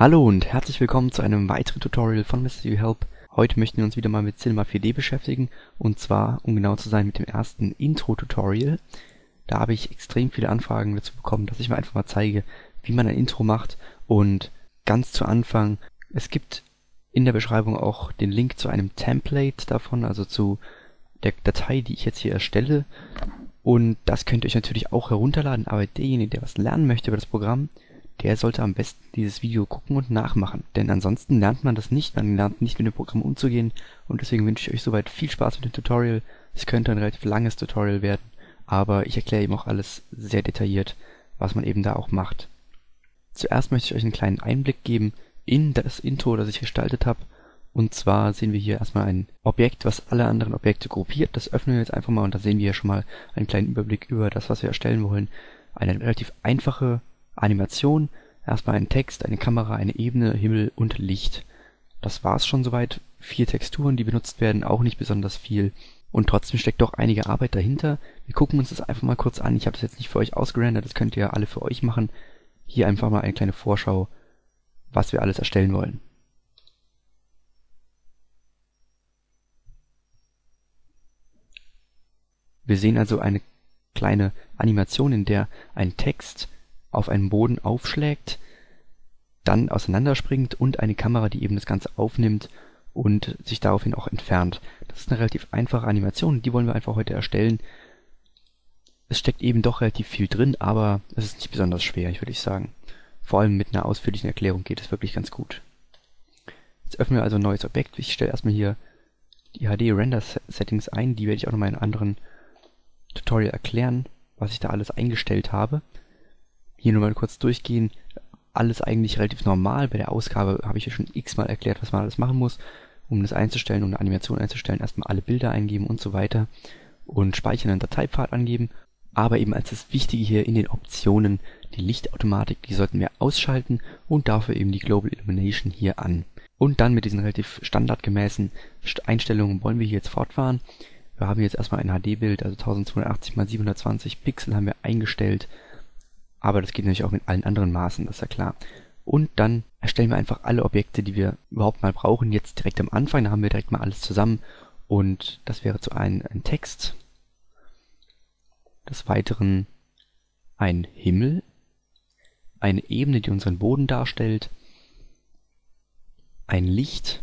Hallo und herzlich willkommen zu einem weiteren Tutorial von MrYouHelp. Heute möchten wir uns wieder mal mit Cinema 4D beschäftigen, und zwar, um genau zu sein, mit dem ersten Intro-Tutorial. Da habe ich extrem viele Anfragen dazu bekommen, dass ich mir einfach mal zeige, wie man ein Intro macht. Und ganz zu Anfang, es gibt in der Beschreibung auch den Link zu einem Template davon, also zu der Datei, die ich jetzt hier erstelle. Und das könnt ihr euch natürlich auch herunterladen, aber derjenige, der was lernen möchte über das Programm, der sollte am besten dieses Video gucken und nachmachen. Denn ansonsten lernt man das nicht, man lernt nicht mit dem Programm umzugehen, und deswegen wünsche ich euch soweit viel Spaß mit dem Tutorial. Es könnte ein relativ langes Tutorial werden, aber ich erkläre eben auch alles sehr detailliert, was man eben da auch macht. Zuerst möchte ich euch einen kleinen Einblick geben in das Intro, das ich gestaltet habe. Und zwar sehen wir hier erstmal ein Objekt, was alle anderen Objekte gruppiert. Das öffnen wir jetzt einfach mal und da sehen wir hier schon mal einen kleinen Überblick über das, was wir erstellen wollen. Eine relativ einfache Animation, erstmal ein Text, eine Kamera, eine Ebene, Himmel und Licht. Das war's schon soweit. 4 Texturen, die benutzt werden, auch nicht besonders viel. Und trotzdem steckt doch einige Arbeit dahinter. Wir gucken uns das einfach mal kurz an. Ich habe das jetzt nicht für euch ausgerendert, das könnt ihr alle für euch machen. Hier einfach mal eine kleine Vorschau, was wir alles erstellen wollen. Wir sehen also eine kleine Animation, in der ein Text auf einen Boden aufschlägt, dann auseinanderspringt, und eine Kamera, die eben das Ganze aufnimmt und sich daraufhin auch entfernt. Das ist eine relativ einfache Animation, die wollen wir einfach heute erstellen. Es steckt eben doch relativ viel drin, aber es ist nicht besonders schwer, würde ich sagen. Vor allem mit einer ausführlichen Erklärung geht es wirklich ganz gut. Jetzt öffnen wir also ein neues Objekt. Ich stelle erstmal hier die HD-Render-Settings ein, die werde ich auch nochmal in einem anderen Tutorial erklären, was ich da alles eingestellt habe. Hier nur mal kurz durchgehen. Alles eigentlich relativ normal. Bei der Ausgabe habe ich ja schon x-mal erklärt, was man alles machen muss, um das einzustellen, um eine Animation einzustellen. Erstmal alle Bilder eingeben und so weiter und speichern, einen Dateipfad angeben. Aber eben als das Wichtige hier in den Optionen, die Lichtautomatik, die sollten wir ausschalten und dafür eben die Global Illumination hier an. Und dann mit diesen relativ standardgemäßen Einstellungen wollen wir hier jetzt fortfahren. Wir haben jetzt erstmal ein HD-Bild, also 1280 x 720 Pixel haben wir eingestellt. Aber das geht natürlich auch mit allen anderen Maßen, das ist ja klar. Und dann erstellen wir einfach alle Objekte, die wir überhaupt mal brauchen, jetzt direkt am Anfang. Da haben wir direkt mal alles zusammen. Und das wäre zu einem ein Text, des Weiteren ein Himmel, eine Ebene, die unseren Boden darstellt, ein Licht,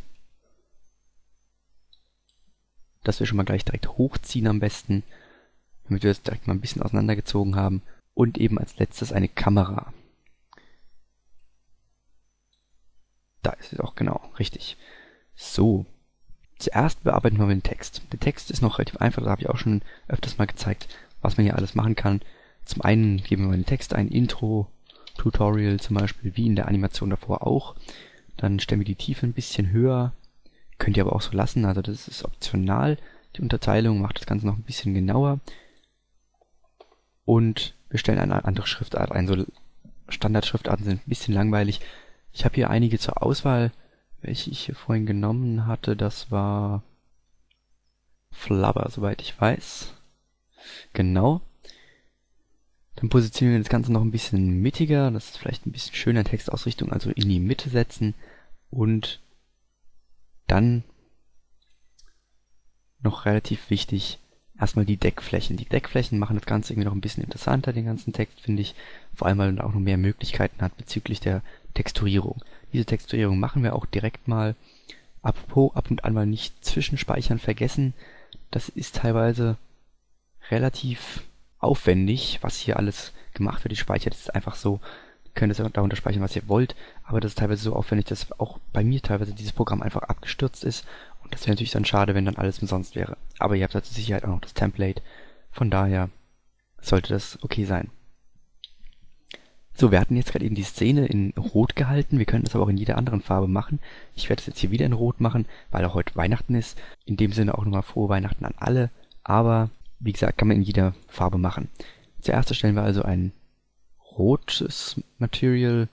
das wir schon mal gleich direkt hochziehen am besten, damit wir es direkt mal ein bisschen auseinandergezogen haben. Und eben als letztes eine Kamera. Da ist es auch, genau, richtig. So, zuerst bearbeiten wir den Text. Der Text ist noch relativ einfach, da habe ich auch schon öfters mal gezeigt, was man hier alles machen kann. Zum einen geben wir mal den Text ein, Intro, Tutorial zum Beispiel, wie in der Animation davor auch. Dann stellen wir die Tiefe ein bisschen höher. Könnt ihr aber auch so lassen, also das ist optional. Die Unterteilung macht das Ganze noch ein bisschen genauer. Und wir stellen eine andere Schriftart ein. So Standardschriftarten sind ein bisschen langweilig. Ich habe hier einige zur Auswahl. Welche ich hier vorhin genommen hatte, das war Flubber, soweit ich weiß. Genau. Dann positionieren wir das Ganze noch ein bisschen mittiger. Das ist vielleicht ein bisschen schöner, Textausrichtung, also in die Mitte setzen. Und dann noch relativ wichtig, erstmal die Deckflächen. Die Deckflächen machen das Ganze irgendwie noch ein bisschen interessanter, den ganzen Text, finde ich. Vor allem, weil man auch noch mehr Möglichkeiten hat bezüglich der Texturierung. Diese Texturierung machen wir auch direkt mal. Apropos, ab und an mal nicht zwischenspeichern vergessen. Das ist teilweise relativ aufwendig, was hier alles gemacht wird. Ich speichere das einfach so. Ihr könnt es darunter speichern, was ihr wollt. Aber das ist teilweise so aufwendig, dass auch bei mir teilweise dieses Programm einfach abgestürzt ist. Und das wäre natürlich dann schade, wenn dann alles umsonst wäre. Aber ihr habt zur Sicherheit auch noch das Template. Von daher sollte das okay sein. So, wir hatten jetzt gerade eben die Szene in Rot gehalten. Wir können das aber auch in jeder anderen Farbe machen. Ich werde es jetzt hier wieder in Rot machen, weil auch heute Weihnachten ist. In dem Sinne auch nochmal frohe Weihnachten an alle. Aber, wie gesagt, kann man in jeder Farbe machen. Zuerst erstellen wir also ein rotes Material.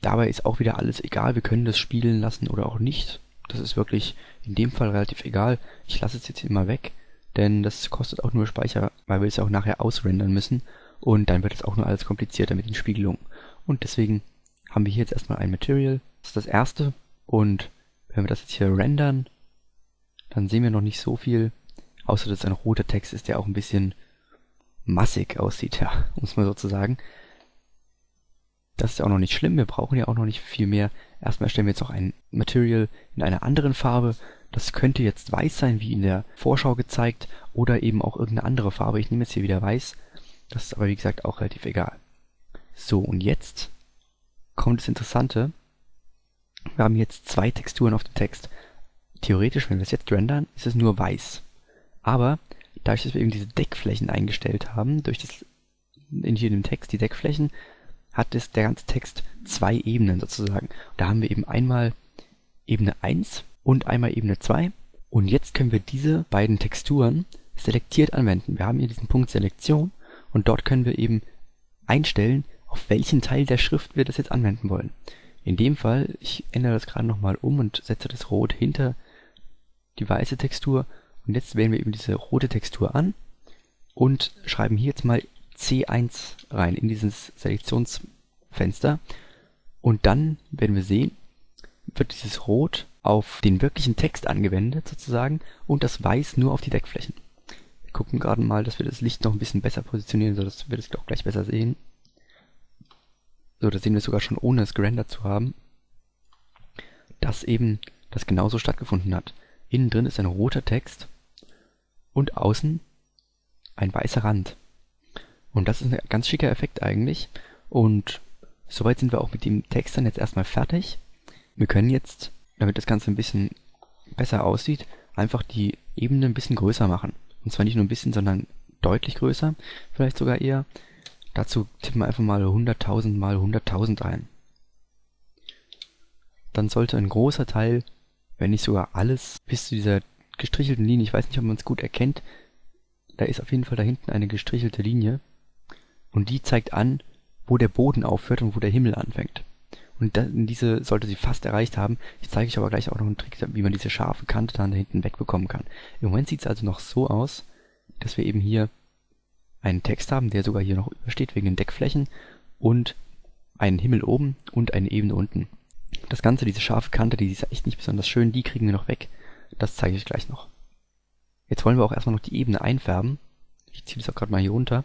Dabei ist auch wieder alles egal. Wir können das spielen lassen oder auch nicht. Das ist wirklich in dem Fall relativ egal. Ich lasse es jetzt hier mal weg, denn das kostet auch nur Speicher, weil wir es ja auch nachher ausrendern müssen. Und dann wird es auch nur alles komplizierter mit den Spiegelungen. Und deswegen haben wir hier jetzt erstmal ein Material. Das ist das erste. Und wenn wir das jetzt hier rendern, dann sehen wir noch nicht so viel. Außer dass es ein roter Text ist, der auch ein bisschen massig aussieht, ja, um es mal so zu sagen. Das ist ja auch noch nicht schlimm, wir brauchen ja auch noch nicht viel mehr. Erstmal erstellen wir jetzt noch ein Material in einer anderen Farbe. Das könnte jetzt weiß sein, wie in der Vorschau gezeigt, oder eben auch irgendeine andere Farbe. Ich nehme jetzt hier wieder weiß. Das ist aber wie gesagt auch relativ egal. So, und jetzt kommt das Interessante. Wir haben jetzt zwei Texturen auf dem Text. Theoretisch, wenn wir es jetzt rendern, ist es nur weiß. Aber dadurch, dass wir eben diese Deckflächen eingestellt haben, durch das in jedem Text die Deckflächen, hat der ganze Text zwei Ebenen sozusagen. Da haben wir eben einmal Ebene 1 und einmal Ebene 2. Und jetzt können wir diese beiden Texturen selektiert anwenden. Wir haben hier diesen Punkt Selektion und dort können wir eben einstellen, auf welchen Teil der Schrift wir das jetzt anwenden wollen. In dem Fall, ich ändere das gerade nochmal um und setze das Rot hinter die weiße Textur. Und jetzt wählen wir eben diese rote Textur an und schreiben hier jetzt mal C1 rein in dieses Selektionsfenster. Und dann werden wir sehen, wird dieses Rot auf den wirklichen Text angewendet sozusagen und das Weiß nur auf die Deckflächen. Wir gucken gerade mal, dass wir das Licht noch ein bisschen besser positionieren, sodass wir das auch gleich besser sehen. So, das sehen wir sogar schon, ohne es gerendert zu haben, dass eben das genauso stattgefunden hat. Innen drin ist ein roter Text und außen ein weißer Rand. Und das ist ein ganz schicker Effekt eigentlich. Und soweit sind wir auch mit dem Text dann jetzt erstmal fertig. Wir können jetzt, damit das Ganze ein bisschen besser aussieht, einfach die Ebene ein bisschen größer machen. Und zwar nicht nur ein bisschen, sondern deutlich größer, vielleicht sogar eher. Dazu tippen wir einfach mal 100.000 mal 100.000 ein. Dann sollte ein großer Teil, wenn nicht sogar alles, bis zu dieser gestrichelten Linie, ich weiß nicht, ob man es gut erkennt, da ist auf jeden Fall da hinten eine gestrichelte Linie. Und die zeigt an, wo der Boden aufhört und wo der Himmel anfängt. Und diese sollte sie fast erreicht haben. Ich zeige euch aber gleich auch noch einen Trick, wie man diese scharfe Kante dann da hinten wegbekommen kann. Im Moment sieht es also noch so aus, dass wir eben hier einen Text haben, der sogar hier noch übersteht wegen den Deckflächen und einen Himmel oben und eine Ebene unten. Das Ganze, diese scharfe Kante, die ist echt nicht besonders schön, die kriegen wir noch weg. Das zeige ich euch gleich noch. Jetzt wollen wir auch erstmal noch die Ebene einfärben. Ich ziehe das auch gerade mal hier runter.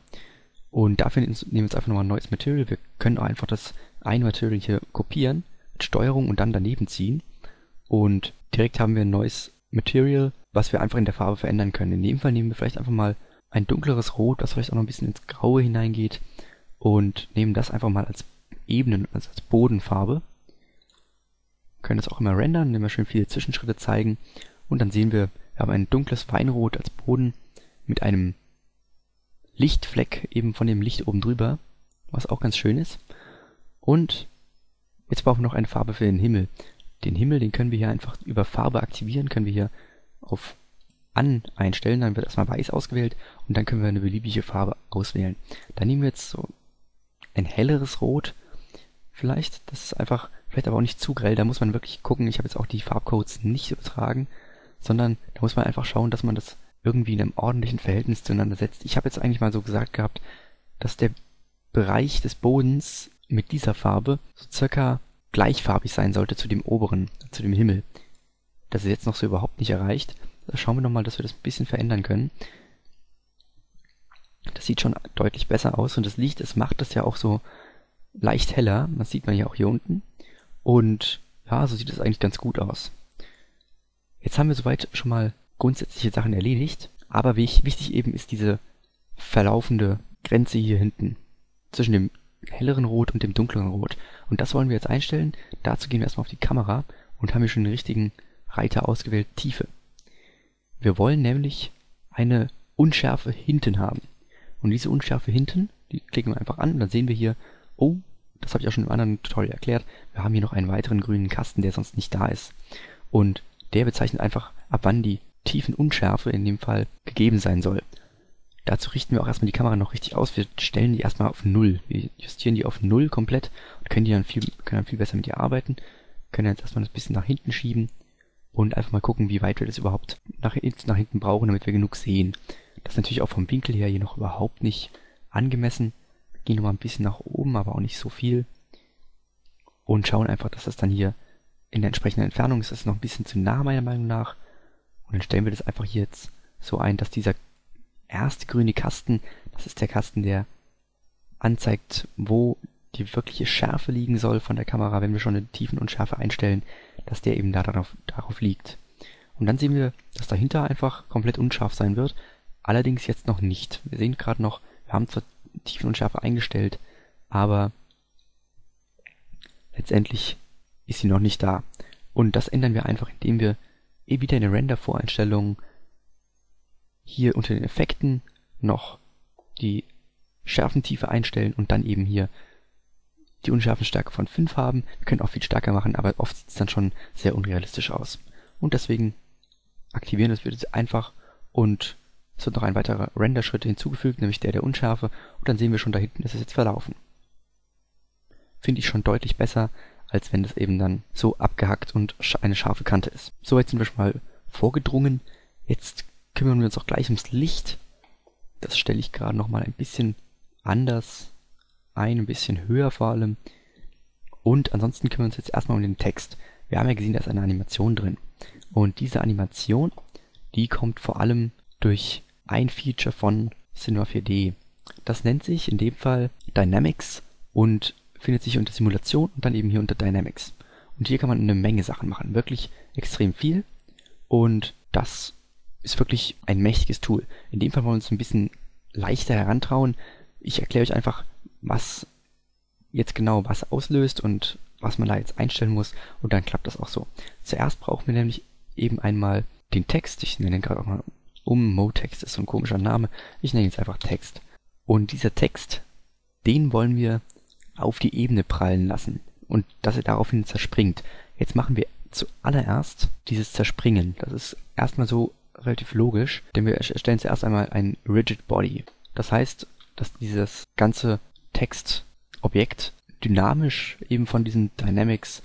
Und dafür nehmen wir jetzt einfach nochmal ein neues Material. Wir können auch einfach das eine Material hier kopieren, mit Steuerung und dann daneben ziehen. Und direkt haben wir ein neues Material, was wir einfach in der Farbe verändern können. In dem Fall nehmen wir vielleicht einfach mal ein dunkleres Rot, das vielleicht auch noch ein bisschen ins Graue hineingeht. Und nehmen das einfach mal als Ebenen, also als Bodenfarbe. Können das auch immer rendern, indem wir schön viele Zwischenschritte zeigen. Und dann sehen wir haben ein dunkles Weinrot als Boden mit einem Lichtfleck eben von dem Licht oben drüber, was auch ganz schön ist. Und jetzt brauchen wir noch eine Farbe für den Himmel. Den Himmel, den können wir hier einfach über Farbe aktivieren, können wir hier auf An einstellen, dann wird erstmal weiß ausgewählt und dann können wir eine beliebige Farbe auswählen. Dann nehmen wir jetzt so ein helleres Rot, vielleicht, das ist einfach, vielleicht aber auch nicht zu grell, da muss man wirklich gucken, ich habe jetzt auch die Farbcodes nicht übertragen, sondern da muss man einfach schauen, dass man das irgendwie in einem ordentlichen Verhältnis zueinander setzt. Ich habe jetzt eigentlich mal so gesagt gehabt, dass der Bereich des Bodens mit dieser Farbe so circa gleichfarbig sein sollte zu dem oberen, zu dem Himmel. Das ist jetzt noch so überhaupt nicht erreicht. Da schauen wir nochmal, dass wir das ein bisschen verändern können. Das sieht schon deutlich besser aus und das Licht, es macht das ja auch so leicht heller. Das sieht man ja auch hier unten. Und ja, so sieht es eigentlich ganz gut aus. Jetzt haben wir soweit schon mal grundsätzliche Sachen erledigt, aber wichtig eben ist diese verlaufende Grenze hier hinten zwischen dem helleren Rot und dem dunkleren Rot. Und das wollen wir jetzt einstellen. Dazu gehen wir erstmal auf die Kamera und haben hier schon den richtigen Reiter ausgewählt, Tiefe. Wir wollen nämlich eine Unschärfe hinten haben. Und diese Unschärfe hinten, die klicken wir einfach an und dann sehen wir hier, oh, das habe ich auch schon im anderen Tutorial erklärt, wir haben hier noch einen weiteren grünen Kasten, der sonst nicht da ist. Und der bezeichnet einfach, ab wann die Tiefenunschärfe in dem Fall gegeben sein soll. Dazu richten wir auch erstmal die Kamera noch richtig aus. Wir stellen die erstmal auf 0. Wir justieren die auf 0 komplett und können dann viel besser mit ihr arbeiten. Können jetzt erstmal das bisschen nach hinten schieben und einfach mal gucken, wie weit wir das überhaupt nach hinten brauchen, damit wir genug sehen. Das ist natürlich auch vom Winkel her hier noch überhaupt nicht angemessen. Wir gehen nochmal ein bisschen nach oben, aber auch nicht so viel. und schauen einfach, dass das dann hier in der entsprechenden Entfernung ist. Das ist noch ein bisschen zu nah meiner Meinung nach. Und dann stellen wir das einfach hier jetzt so ein, dass dieser erste grüne Kasten, das ist der Kasten, der anzeigt, wo die wirkliche Schärfe liegen soll von der Kamera, wenn wir schon eine Tiefenunschärfe einstellen, dass der eben darauf liegt. Und dann sehen wir, dass dahinter einfach komplett unscharf sein wird, allerdings jetzt noch nicht. Wir sehen gerade noch, wir haben zwar Tiefenunschärfe eingestellt, aber letztendlich ist sie noch nicht da. Und das ändern wir einfach, indem wir wieder in den Render-Voreinstellungen hier unter den Effekten noch die Schärfentiefe einstellen und dann eben hier die Unschärfenstärke von 5 haben. Wir können auch viel stärker machen, aber oft sieht es dann schon sehr unrealistisch aus. Und deswegen aktivieren das wir jetzt einfach und es wird noch ein weiterer Render-Schritt hinzugefügt, nämlich der Unschärfe, und dann sehen wir schon da hinten, ist es jetzt verlaufen. Finde ich schon deutlich besser, als wenn das eben dann so abgehackt und eine scharfe Kante ist. Soweit sind wir schon mal vorgedrungen. Jetzt kümmern wir uns auch gleich ums Licht. Das stelle ich gerade noch mal ein bisschen anders ein bisschen höher vor allem. Und ansonsten kümmern wir uns jetzt erstmal um den Text. Wir haben ja gesehen, da ist eine Animation drin. Und diese Animation, die kommt vor allem durch ein Feature von Cinema 4D. Das nennt sich in dem Fall Dynamics und findet sich unter Simulation und dann eben hier unter Dynamics. Und hier kann man eine Menge Sachen machen, wirklich extrem viel. Und das ist wirklich ein mächtiges Tool. In dem Fall wollen wir uns ein bisschen leichter herantrauen. Ich erkläre euch einfach, was jetzt genau was auslöst und was man da jetzt einstellen muss, und dann klappt das auch so. Zuerst brauchen wir nämlich eben einmal den Text. Ich nenne ihn gerade auch mal Motext ist so ein komischer Name. Ich nenne ihn jetzt einfach Text. Und dieser Text, den wollen wir auf die Ebene prallen lassen und dass er daraufhin zerspringt. Jetzt machen wir zuallererst dieses Zerspringen. Das ist erstmal so relativ logisch, denn wir erstellen zuerst einmal ein Rigid Body. Das heißt, dass dieses ganze Textobjekt dynamisch eben von diesen Dynamics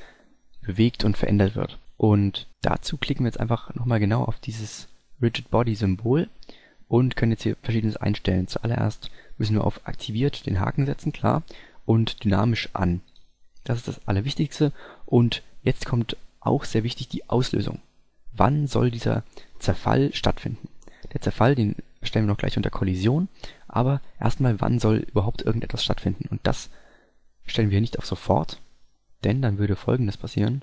bewegt und verändert wird. Und dazu klicken wir jetzt einfach nochmal genau auf dieses Rigid Body Symbol und können jetzt hier Verschiedenes einstellen. Zuallererst müssen wir auf aktiviert den Haken setzen, klar, und dynamisch an. Das ist das Allerwichtigste. Und jetzt kommt auch sehr wichtig die Auslösung. Wann soll dieser Zerfall stattfinden? Der Zerfall, den stellen wir noch gleich unter Kollision, aber erstmal, wann soll überhaupt irgendetwas stattfinden? Und das stellen wir nicht auf sofort, denn dann würde Folgendes passieren.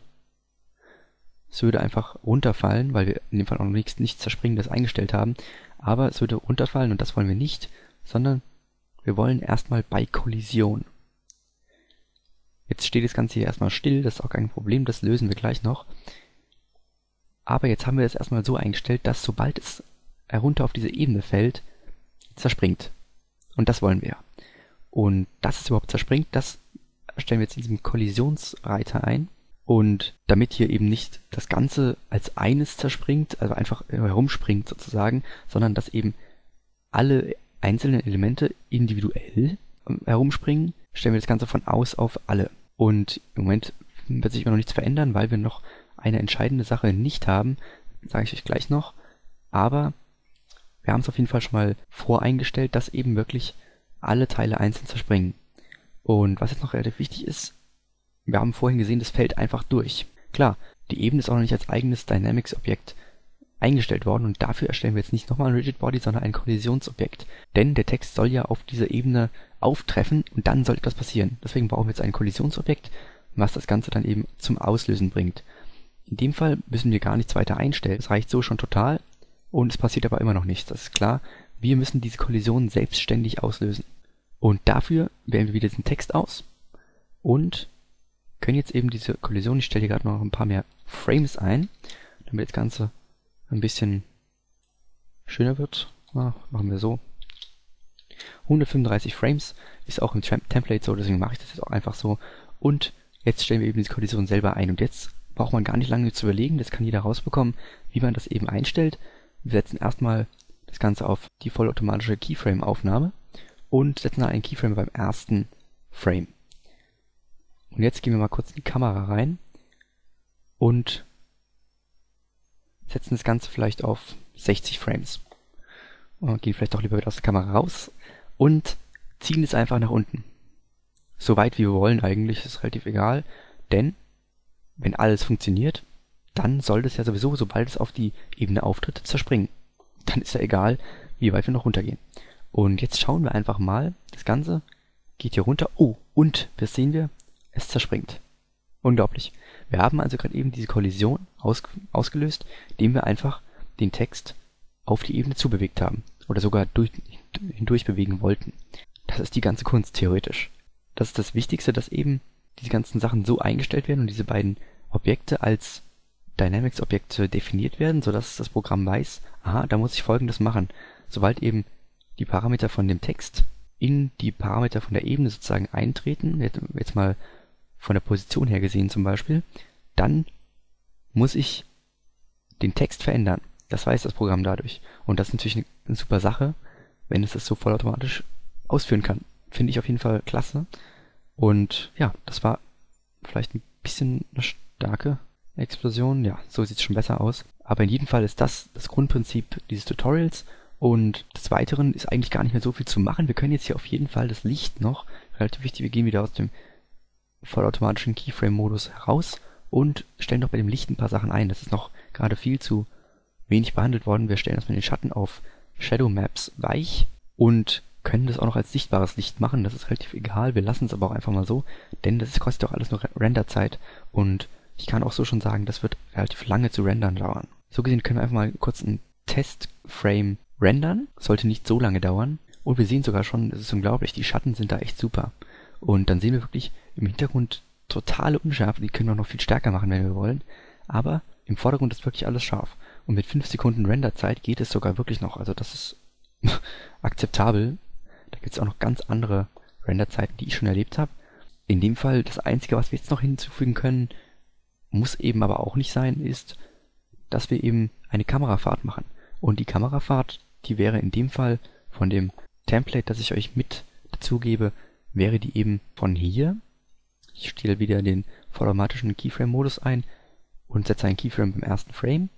Es würde einfach runterfallen, weil wir in dem Fall auch noch nichts Zerspringendes eingestellt haben, aber es würde runterfallen und das wollen wir nicht, sondern wir wollen erstmal bei Kollision. Jetzt steht das Ganze hier erstmal still, das ist auch kein Problem, das lösen wir gleich noch. Aber jetzt haben wir das erstmal so eingestellt, dass sobald es herunter auf diese Ebene fällt, zerspringt. Und das wollen wir. Und dass es überhaupt zerspringt, das stellen wir jetzt in diesem Kollisionsreiter ein. Und damit hier eben nicht das Ganze als eines zerspringt, also einfach herumspringt sozusagen, sondern dass eben alle einzelnen Elemente individuell herumspringen, stellen wir das Ganze von aus auf alle. Und im Moment wird sich immer noch nichts verändern, weil wir noch eine entscheidende Sache nicht haben, sage ich euch gleich noch. Aber wir haben es auf jeden Fall schon mal voreingestellt, dass eben wirklich alle Teile einzeln zerspringen. Und was jetzt noch relativ wichtig ist, wir haben vorhin gesehen, das fällt einfach durch. Klar, die Ebene ist auch noch nicht als eigenes Dynamics-Objekt eingestellt worden und dafür erstellen wir jetzt nicht nochmal ein Rigid Body, sondern ein Kollisionsobjekt. Denn der Text soll ja auf dieser Ebene auftreffen und dann soll etwas passieren. Deswegen brauchen wir jetzt ein Kollisionsobjekt, was das Ganze dann eben zum Auslösen bringt. In dem Fall müssen wir gar nichts weiter einstellen. Das reicht so schon total und es passiert aber immer noch nichts. Das ist klar. Wir müssen diese Kollision selbstständig auslösen. Und dafür wählen wir wieder diesen Text aus und können jetzt eben diese Kollision, ich stelle hier gerade noch ein paar mehr Frames ein, damit das Ganze ein bisschen schöner wird. Machen wir so. 135 Frames ist auch im Template so, deswegen mache ich das jetzt auch einfach so. Und jetzt stellen wir eben diese Kollision selber ein. Und jetzt braucht man gar nicht lange zu überlegen, das kann jeder rausbekommen, wie man das eben einstellt. Wir setzen erstmal das Ganze auf die vollautomatische Keyframe-Aufnahme und setzen dann einen Keyframe beim ersten Frame. Und jetzt gehen wir mal kurz in die Kamera rein und setzen das Ganze vielleicht auf 60 Frames. Und gehen vielleicht auch lieber wieder aus der Kamera raus und ziehen es einfach nach unten. So weit wie wir wollen eigentlich, ist relativ egal, Denn wenn alles funktioniert, dann soll das ja sowieso, sobald es auf die Ebene auftritt, zerspringen. Dann ist ja egal, wie weit wir noch runtergehen. Und jetzt schauen wir einfach mal, das Ganze geht hier runter. Oh, und das sehen wir, es zerspringt. Unglaublich. Wir haben also gerade eben diese Kollision ausgelöst, indem wir einfach den Text auf die Ebene zubewegt haben. Oder sogar hindurch bewegen wollten. Das ist die ganze Kunst, theoretisch. Das ist das Wichtigste, dass eben diese ganzen Sachen so eingestellt werden und diese beiden Objekte als Dynamics-Objekte definiert werden, sodass das Programm weiß, aha, da muss ich Folgendes machen. Sobald eben die Parameter von dem Text in die Parameter von der Ebene sozusagen eintreten, jetzt mal von der Position her gesehen zum Beispiel, dann muss ich den Text verändern. Das weiß das Programm dadurch. Und das ist natürlich eine super Sache, wenn es das so vollautomatisch ausführen kann. Finde ich auf jeden Fall klasse. Und ja, das war vielleicht ein bisschen eine starke Explosion. Ja, so sieht es schon besser aus. Aber in jedem Fall ist das Grundprinzip dieses Tutorials. Und des Weiteren ist eigentlich gar nicht mehr so viel zu machen. Wir können jetzt hier auf jeden Fall das Licht noch, relativ wichtig, wir gehen wieder aus dem vollautomatischen Keyframe-Modus heraus und stellen noch bei dem Licht ein paar Sachen ein. Das ist noch gerade viel zu wenig behandelt worden. Wir stellen erstmal den Schatten auf Shadow Maps weich und können das auch noch als sichtbares Licht machen. Das ist relativ egal. Wir lassen es aber auch einfach mal so, denn das kostet auch alles noch Renderzeit und ich kann auch so schon sagen, das wird relativ lange zu rendern dauern. So gesehen können wir einfach mal kurz einen Testframe rendern. Sollte nicht so lange dauern. Und wir sehen sogar schon, das ist unglaublich, die Schatten sind da echt super. Und dann sehen wir wirklich im Hintergrund totale Unschärfe. Die können wir noch viel stärker machen, wenn wir wollen. Aber im Vordergrund ist wirklich alles scharf. Und mit 5 Sekunden Renderzeit geht es sogar wirklich noch. Also das ist akzeptabel. Da gibt es auch noch ganz andere Renderzeiten, die ich schon erlebt habe. In dem Fall, das Einzige, was wir jetzt noch hinzufügen können, muss eben aber auch nicht sein, ist, dass wir eben eine Kamerafahrt machen. Und die Kamerafahrt, die wäre in dem Fall von dem Template, das ich euch mit dazu gebe, wäre die eben von hier. Ich stelle wieder den vollautomatischen Keyframe-Modus ein und setze einen Keyframe beim ersten Frame.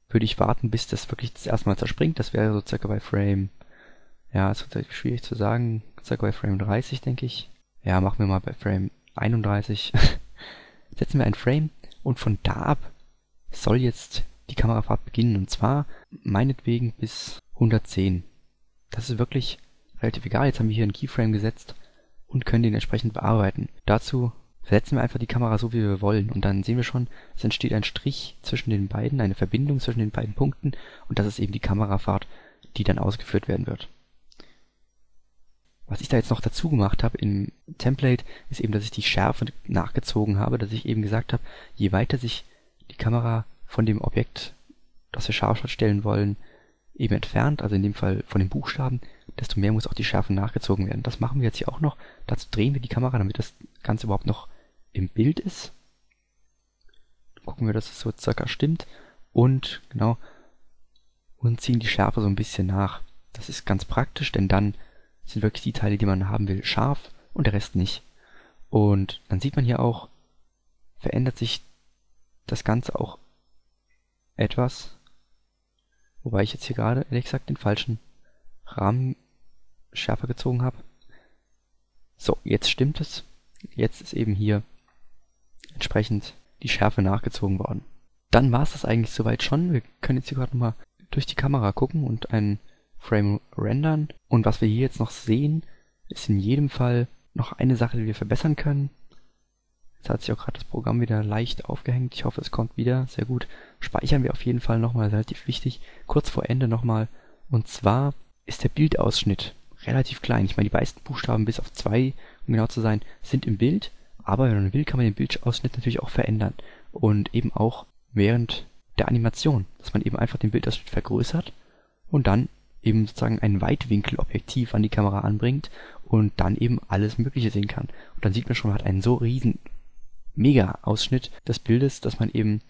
Würde ich warten, bis das wirklich das erste Mal zerspringt. Das wäre so circa bei Frame, ja, ist relativ schwierig zu sagen, circa bei Frame 30, denke ich. Ja, machen wir mal bei Frame 31. Setzen wir einen Frame und von da ab soll jetzt die Kamerafahrt beginnen. Und zwar meinetwegen bis 110. Das ist wirklich relativ egal. Jetzt haben wir hier einen Keyframe gesetzt und können den entsprechend bearbeiten. Dazu setzen wir einfach die Kamera so, wie wir wollen. Und dann sehen wir schon, es entsteht ein Strich zwischen den beiden, eine Verbindung zwischen den beiden Punkten. Und das ist eben die Kamerafahrt, die dann ausgeführt werden wird. Was ich da jetzt noch dazu gemacht habe im Template, ist eben, dass ich die Schärfe nachgezogen habe, dass ich eben gesagt habe, je weiter sich die Kamera von dem Objekt, das wir scharf stellen wollen, eben entfernt, also in dem Fall von den Buchstaben, desto mehr muss auch die Schärfe nachgezogen werden. Das machen wir jetzt hier auch noch. Dazu drehen wir die Kamera, damit das Ganze überhaupt noch im Bild ist. Dann gucken wir, dass es so circa stimmt. Und genau, und ziehen die Schärfe so ein bisschen nach. Das ist ganz praktisch, denn dann sind wirklich die Teile, die man haben will, scharf und der Rest nicht. Und dann sieht man hier auch, verändert sich das Ganze auch etwas. Wobei ich jetzt hier gerade, ehrlich gesagt, den falschen Rahmen schärfer gezogen habe. So, jetzt stimmt es. Jetzt ist eben hier entsprechend die Schärfe nachgezogen worden. Dann war es das eigentlich soweit schon. Wir können jetzt hier gerade nochmal durch die Kamera gucken und einen Frame rendern. Und was wir hier jetzt noch sehen, ist in jedem Fall noch eine Sache, die wir verbessern können. Jetzt hat sich auch gerade das Programm wieder leicht aufgehängt. Ich hoffe, es kommt wieder. Sehr gut. Speichern wir auf jeden Fall nochmal, relativ wichtig. Kurz vor Ende nochmal. Und zwar ist der Bildausschnitt relativ klein. Ich meine, die meisten Buchstaben, bis auf 2, um genau zu sein, sind im Bild. Aber wenn man will, kann man den Bildausschnitt natürlich auch verändern. Und eben auch während der Animation, dass man eben einfach den Bildausschnitt vergrößert und dann eben sozusagen ein Weitwinkelobjektiv an die Kamera anbringt und dann eben alles Mögliche sehen kann. Und dann sieht man schon, man hat einen so riesen Mega-Ausschnitt des Bildes, dass man eben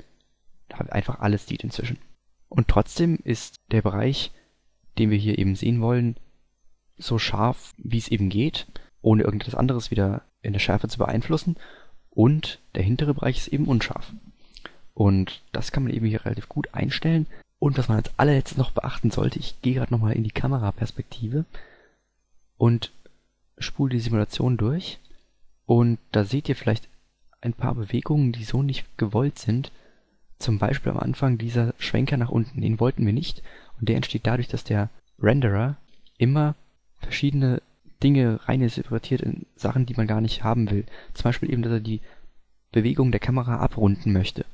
einfach alles sieht inzwischen. Und trotzdem ist der Bereich, den wir hier eben sehen wollen, so scharf, wie es eben geht, ohne irgendetwas anderes wieder in der Schärfe zu beeinflussen. Und der hintere Bereich ist eben unscharf. Und das kann man eben hier relativ gut einstellen. Und was man als allerletztes noch beachten sollte, ich gehe gerade nochmal in die Kameraperspektive und spule die Simulation durch. Und da seht ihr vielleicht ein paar Bewegungen, die so nicht gewollt sind. Zum Beispiel am Anfang dieser Schwenker nach unten, den wollten wir nicht. Und der entsteht dadurch, dass der Renderer immer verschiedene Dinge rein interpretiert in Sachen, die man gar nicht haben will. Zum Beispiel eben, dass er die Bewegung der Kamera abrunden möchte.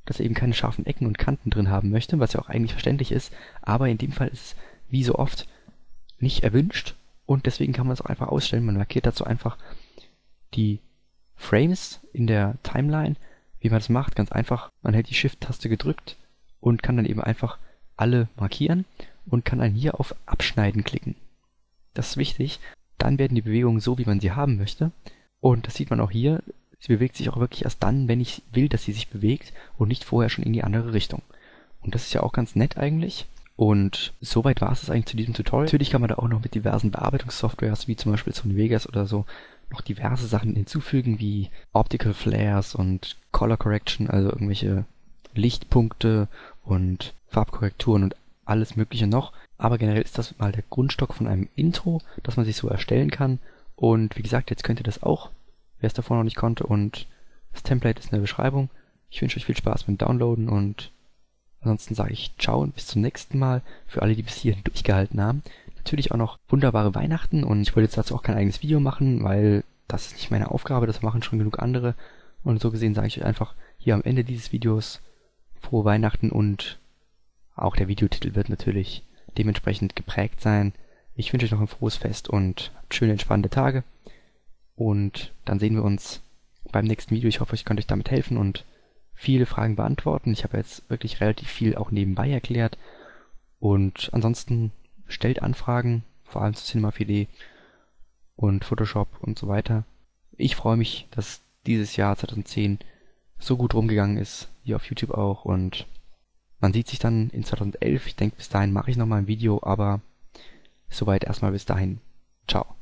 Dass er eben keine scharfen Ecken und Kanten drin haben möchte, was ja auch eigentlich verständlich ist. Aber in dem Fall ist es, wie so oft, nicht erwünscht. Und deswegen kann man es auch einfach ausstellen. Man markiert dazu einfach die Frames in der Timeline. Wie man das macht, ganz einfach. Man hält die Shift-Taste gedrückt und kann dann eben einfach alle markieren und kann dann hier auf Abschneiden klicken. Das ist wichtig. Dann werden die Bewegungen so, wie man sie haben möchte. Und das sieht man auch hier. Sie bewegt sich auch wirklich erst dann, wenn ich will, dass sie sich bewegt und nicht vorher schon in die andere Richtung. Und das ist ja auch ganz nett eigentlich. Und soweit war es eigentlich zu diesem Tutorial. Natürlich kann man da auch noch mit diversen Bearbeitungssoftwares, wie zum Beispiel Sony Vegas oder so, noch diverse Sachen hinzufügen, wie Optical Flares und Color Correction, also irgendwelche Lichtpunkte und Farbkorrekturen und alles Mögliche noch. Aber generell ist das mal der Grundstock von einem Intro, das man sich so erstellen kann. Und wie gesagt, jetzt könnt ihr das auch, wer es davor noch nicht konnte. Und das Template ist in der Beschreibung. Ich wünsche euch viel Spaß beim Downloaden und ansonsten sage ich ciao und bis zum nächsten Mal für alle, die bis hierhin durchgehalten haben. Natürlich auch noch wunderbare Weihnachten und ich wollte jetzt dazu auch kein eigenes Video machen, weil das ist nicht meine Aufgabe, das machen schon genug andere. Und so gesehen sage ich euch einfach hier am Ende dieses Videos frohe Weihnachten und auch der Videotitel wird natürlich dementsprechend geprägt sein. Ich wünsche euch noch ein frohes Fest und schöne entspannende Tage und dann sehen wir uns beim nächsten Video. Ich hoffe, ich konnte euch damit helfen und viele Fragen beantworten. Ich habe jetzt wirklich relativ viel auch nebenbei erklärt und ansonsten stellt Anfragen, vor allem zu Cinema 4D und Photoshop und so weiter. Ich freue mich, dass dieses Jahr 2010 so gut rumgegangen ist, wie auf YouTube auch und man sieht sich dann in 2011. Ich denke, bis dahin mache ich nochmal ein Video, aber soweit erstmal bis dahin. Ciao.